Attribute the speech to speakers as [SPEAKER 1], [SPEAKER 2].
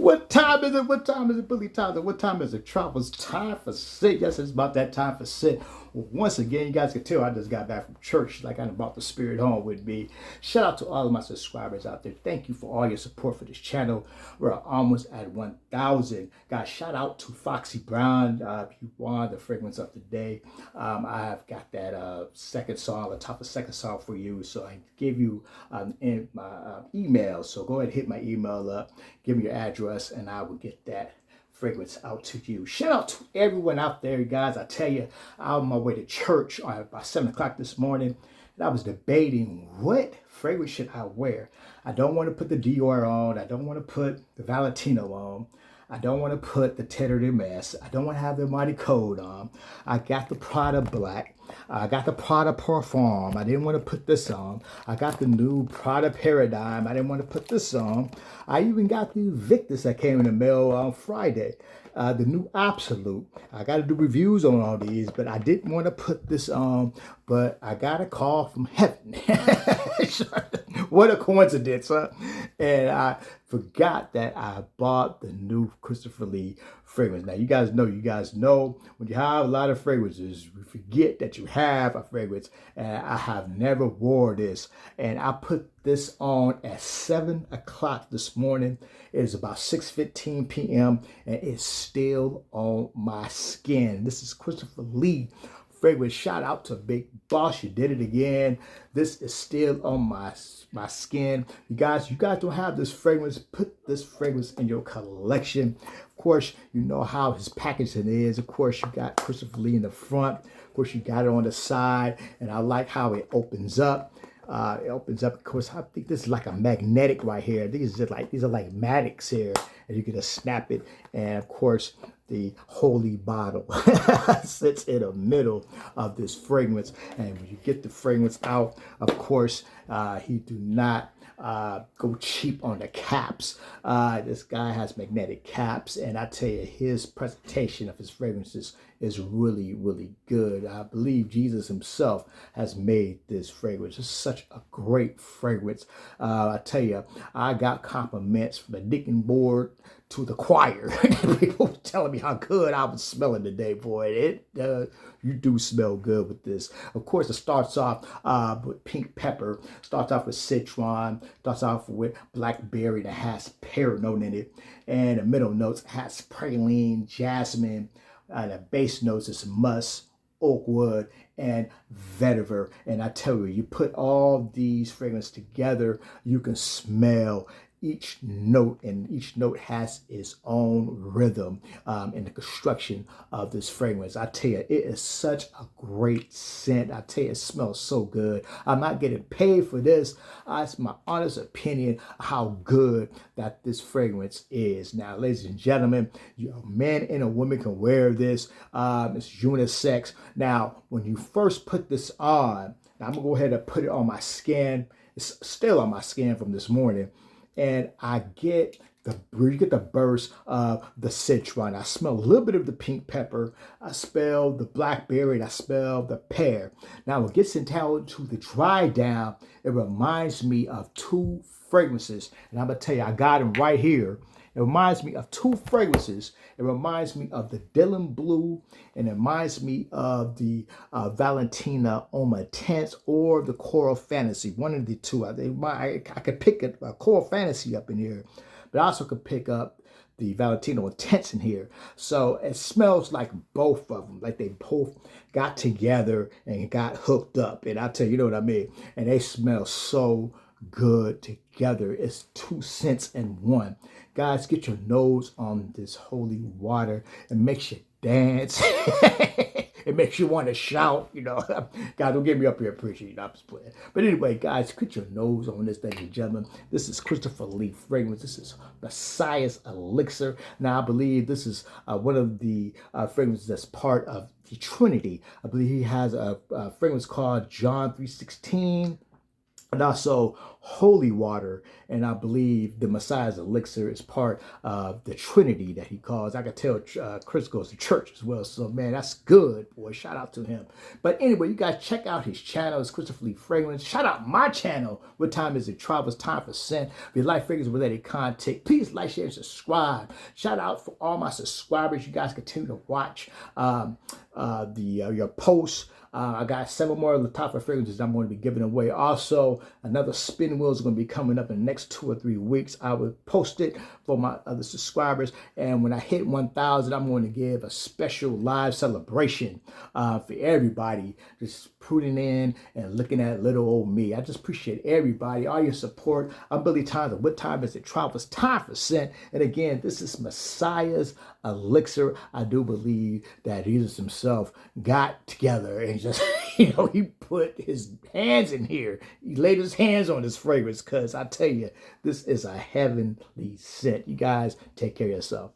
[SPEAKER 1] What time is it? What time is it, Billy Tyler? What time is it, Travels? Time for sit. Yes, it's about that time for sit. Once again, you guys can tell I just got back from church, like I brought the spirit home with me. Shout out to all of my subscribers out there. Thank you for all your support for this channel. We're almost at 1,000. Guys, shout out to Foxy Brown. You won the fragrance of the day. I have got that second song, the top of second song for you. So I give you in my email. So go ahead and hit my email up. Give me your address, and I will get that fragrance out to you. Shout out to everyone out there, guys. I tell you, I was on my way to church about 7 o'clock this morning, and I was debating what fragrance should I wear. I don't want to put the Dior on. I don't want to put the Valentino on. I don't want to put the Terre de Mess. I don't want to have the Mighty Code on. I got the Prada Black. I got the Prada Parfum. I didn't want to put this on. I got the new Prada Paradigm. I didn't want to put this on. I even got the Victus that came in the mail on Friday. The new Absolute. I got to do reviews on all these, but I didn't want to put this on. But I got a call from heaven. What a coincidence, huh? And I forgot that I bought the new Christopher Lee fragrance. Now, you guys know when you have a lot of fragrances, you forget that you have a fragrance. And I have never wore this. And I put this on at 7 o'clock this morning. It is about 6:15 p.m. and it's still on my skin. This is Christopher Lee fragrance. Shout out to Big Boss. You did it again. This is still on my skin. You guys don't have this fragrance. Put this fragrance in your collection. Of course, you know how his packaging is. Of course, you got Christopher Lee in the front. Of course, you got it on the side. And I like how it opens up. It opens up. Of course, I think this is like a magnetic right here. These are like magnets here, and you can just snap it. And of course, the holy bottle sits in the middle of this fragrance. And when you get the fragrance out, of course, he do not go cheap on the caps. This guy has magnetic caps, and I tell you, his presentation of his fragrances is really, really good. I believe Jesus himself has made this fragrance. It's such a great fragrance. I tell you, I got compliments from the deacon board to the choir. People were telling me how good I was smelling today, boy. You do smell good with this. Of course, it starts off with pink pepper, starts off with citron, starts off with blackberry that has pear note in it, and the middle notes has praline, jasmine. The base notes is musk, oak wood, and vetiver. And I tell you, you put all these fragrances together, you can smell each note, and each note has its own rhythm in the construction of this fragrance. I tell you, it is such a great scent. I tell you, it smells so good. I'm not getting paid for this. It's my honest opinion how good that this fragrance is. Now, ladies and gentlemen, a man and a woman can wear this. It's unisex. Now, when you first put this on, now I'm gonna go ahead and put it on my skin. It's still on my skin from this morning. And I get you get the burst of the citron. I smell a little bit of the pink pepper. I smell the blackberry, and I smell the pear. Now, when it gets into the dry down, it reminds me of two fragrances. And I'm going to tell you, I got them right here. It reminds me of two fragrances. It reminds me of the Dylan Blue, and it reminds me of the Valentina Oma Tense or the Coral Fantasy. One of the two. I could pick a Coral Fantasy up in here, but I also could pick up the Valentino Intense in here. So it smells like both of them, like they both got together and got hooked up. And I tell you, you know what I mean? And they smell so good together. It's two scents in one. Guys, get your nose on this holy water. It makes you dance. It makes you want to shout, you know. God, don't get me up here preaching, I'm just playing. But anyway, guys, put your nose on this, ladies and gentlemen. This is Christopher Lee fragrance. This is Messiah's Elixir. Now, I believe this is one of the fragrances that's part of the Trinity. I believe he has a fragrance called John 3:16. And also holy water. And I believe the Messiah's elixir is part of the Trinity that he calls. I could tell Chris goes to church as well. So, man, that's good, boy. Shout out to him. But anyway, you guys check out his channel. It's Christopher Lee Fragrance. Shout out my channel. What time is it? Travel's Time for Scent. If you like fragrance related content, please like, share, and subscribe. Shout out for all my subscribers. You guys continue to watch your posts. I got 7 more Lattafa fragrances I'm going to be giving away. Also, another spin wheel is going to be coming up in the next 2 or 3 weeks. I will post it for my other subscribers. And when I hit 1,000, I'm going to give a special live celebration for everybody just putting in and looking at little old me. I just appreciate everybody, all your support. I'm Billy Tyler. What time is it? Travel's Time for Scent. And again, this is Messiah's elixir. I do believe that Jesus himself got together and just, he put his hands in here. He laid his hands on this fragrance, because I tell you, this is a heavenly scent. You guys take care of yourself.